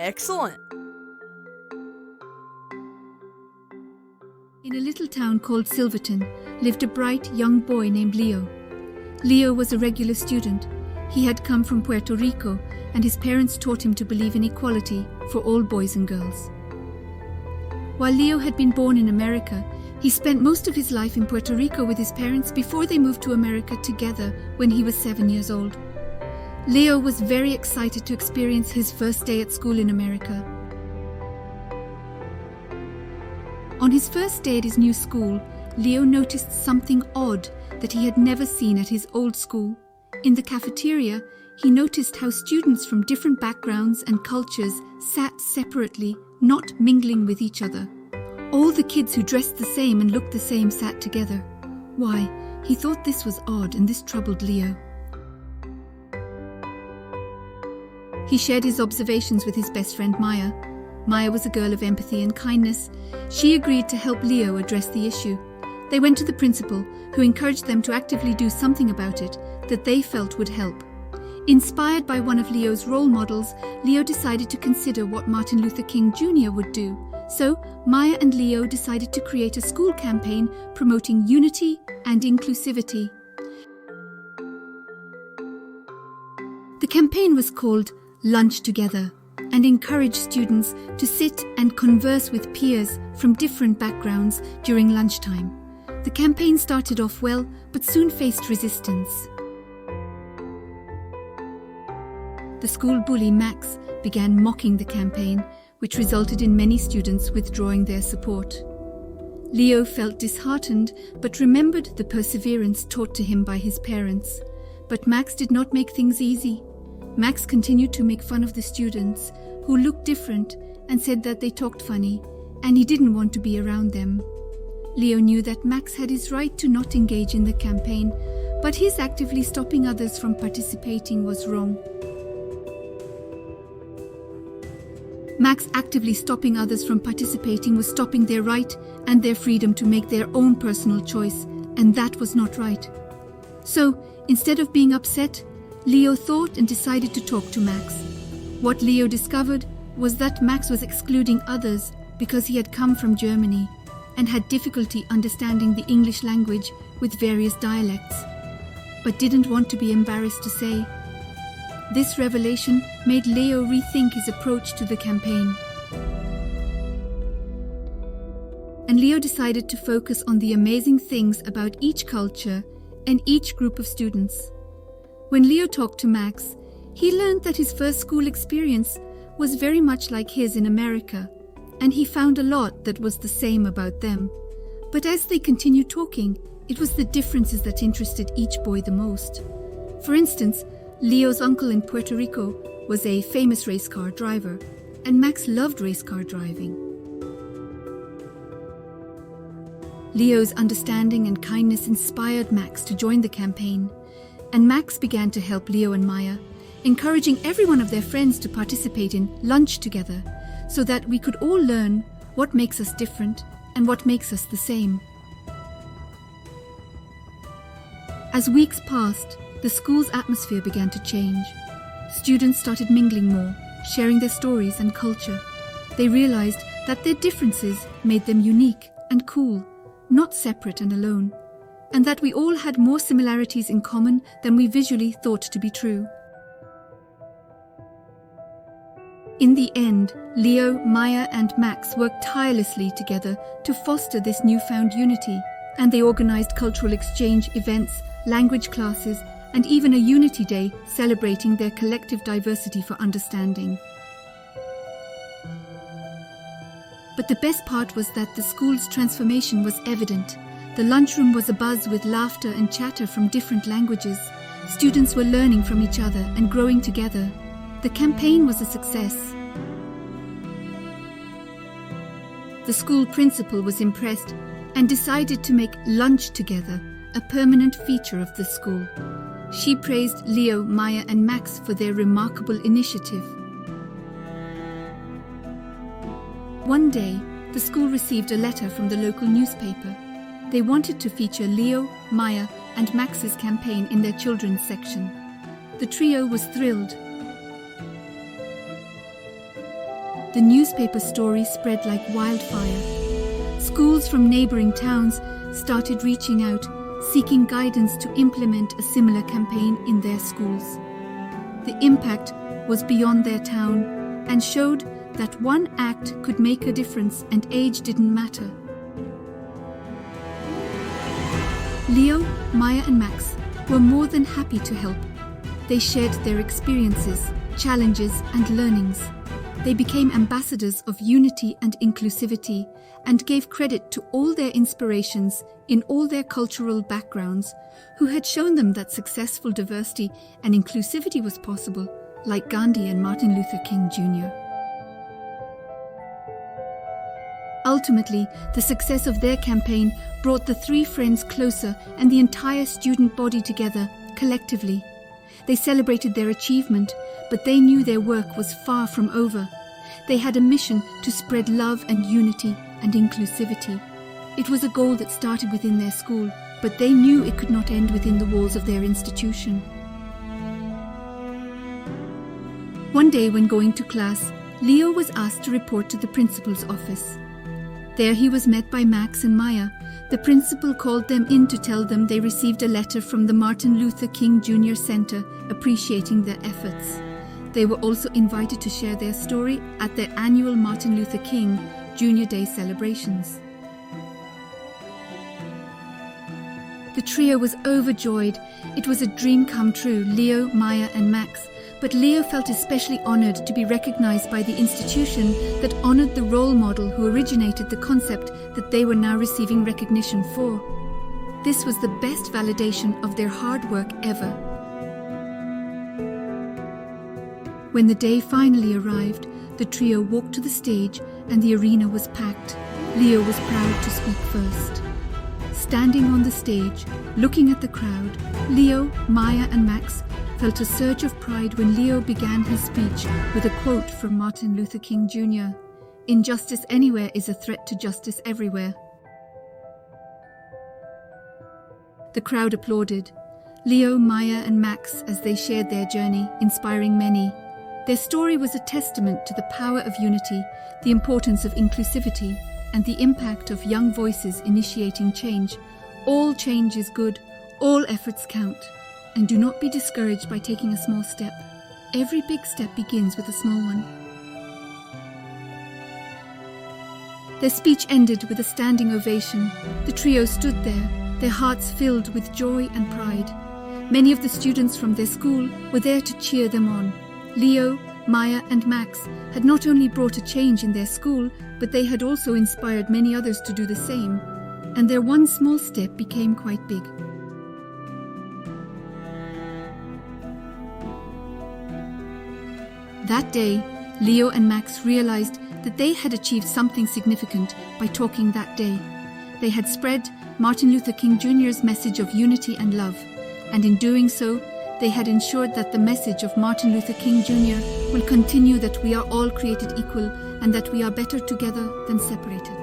Excellent. In a little town called Silverton lived a bright young boy named Leo. Leo was a regular student. He had come from Puerto Rico, and his parents taught him to believe in equality for all boys and girls. While Leo had been born in America, he spent most of his life in Puerto Rico with his parents before they moved to America together when he was 7 years old. Leo was very excited to experience his first day at school in America. On his first day at his new school, Leo noticed something odd that he had never seen at his old school. In the cafeteria, he noticed how students from different backgrounds and cultures sat separately, not mingling with each other. All the kids who dressed the same and looked the same sat together. Why, he thought this was odd, and this troubled Leo. He shared his observations with his best friend Maya. Maya was a girl of empathy and kindness. She agreed to help Leo address the issue. They went to the principal, who encouraged them to actively do something about it that they felt would help. Inspired by one of Leo's role models, Leo decided to consider what Martin Luther King Jr. would do. So, Maya and Leo decided to create a school campaign promoting unity and inclusivity. The campaign was called Lunch Together and encouraged students to sit and converse with peers from different backgrounds during lunchtime. The campaign started off well, but soon faced resistance. The school bully Max began mocking the campaign, which resulted in many students withdrawing their support. Leo felt disheartened, but remembered the perseverance taught to him by his parents. But Max did not make things easy. Max continued to make fun of the students, who looked different and said that they talked funny, and he didn't want to be around them. Leo knew that Max had his right to not engage in the campaign, but his actively stopping others from participating was wrong. Max actively stopping others from participating was stopping their right and their freedom to make their own personal choice, and that was not right. So, instead of being upset, Leo thought and decided to talk to Max. What Leo discovered was that Max was excluding others because he had come from Germany and had difficulty understanding the English language with various dialects, but didn't want to be embarrassed to say. This revelation made Leo rethink his approach to the campaign. And Leo decided to focus on the amazing things about each culture and each group of students. When Leo talked to Max, he learned that his first school experience was very much like his in America, and he found a lot that was the same about them. But as they continued talking, it was the differences that interested each boy the most. For instance, Leo's uncle in Puerto Rico was a famous race car driver, and Max loved race car driving. Leo's understanding and kindness inspired Max to join the campaign, and Max began to help Leo and Maya, encouraging every one of their friends to participate in Lunch Together, so that we could all learn what makes us different and what makes us the same. As weeks passed, the school's atmosphere began to change. Students started mingling more, sharing their stories and culture. They realized that their differences made them unique and cool, not separate and alone, and that we all had more similarities in common than we visually thought to be true. In the end, Leo, Maya, and Max worked tirelessly together to foster this newfound unity, and they organized cultural exchange events, language classes, and even a Unity Day celebrating their collective diversity for understanding. But the best part was that the school's transformation was evident. The lunchroom was abuzz with laughter and chatter from different languages. Students were learning from each other and growing together. The campaign was a success. The school principal was impressed and decided to make Lunch Together a permanent feature of the school. She praised Leo, Maya, and Max for their remarkable initiative. One day, the school received a letter from the local newspaper. They wanted to feature Leo, Maya, and Max's campaign in their children's section. The trio was thrilled. the newspaper story spread like wildfire. Schools from neighboring towns started reaching out, seeking guidance to implement a similar campaign in their schools. The impact was beyond their town and showed that one act could make a difference and age didn't matter. Leo, Maya and Max were more than happy to help. They shared their experiences, challenges and learnings. They became ambassadors of unity and inclusivity and gave credit to all their inspirations in all their cultural backgrounds who had shown them that successful diversity and inclusivity was possible, like Gandhi and Martin Luther King Jr. Ultimately, the success of their campaign brought the three friends closer and the entire student body together collectively. They celebrated their achievement, but they knew their work was far from over. They had a mission to spread love and unity and inclusivity. It was a goal that started within their school, but they knew it could not end within the walls of their institution. One day when going to class, Leo was asked to report to the principal's office. There he was met by Max and Maya. The principal called them in to tell them they received a letter from the Martin Luther King Jr. Center appreciating their efforts. They were also invited to share their story at their annual Martin Luther King Jr. Day celebrations. The trio was overjoyed. It was a dream come true, Leo, Maya and Max. But Leo felt especially honored to be recognized by the institution that honored the role model who originated the concept that they were now receiving recognition for. This was the best validation of their hard work ever. When the day finally arrived, the trio walked to the stage and the arena was packed. Leo was proud to speak first. Standing on the stage, looking at the crowd, Leo, Maya and Max felt a surge of pride when Leo began his speech with a quote from Martin Luther King Jr. "Injustice anywhere is a threat to justice everywhere." The crowd applauded. Leo, Maya and Max as they shared their journey, inspiring many. Their story was a testament to the power of unity, the importance of inclusivity, and the impact of young voices initiating change. All change is good, all efforts count. And do not be discouraged by taking a small step. Every big step begins with a small one. Their speech ended with a standing ovation. The trio stood there, their hearts filled with joy and pride. Many of the students from their school were there to cheer them on. Leo, Maya and Max had not only brought a change in their school, but they had also inspired many others to do the same. And their one small step became quite big. That day, Leo and Max realized that they had achieved something significant by talking that day. They had spread Martin Luther King Jr.'s message of unity and love, and in doing so, they had ensured that the message of Martin Luther King Jr. will continue, that we are all created equal and that we are better together than separated.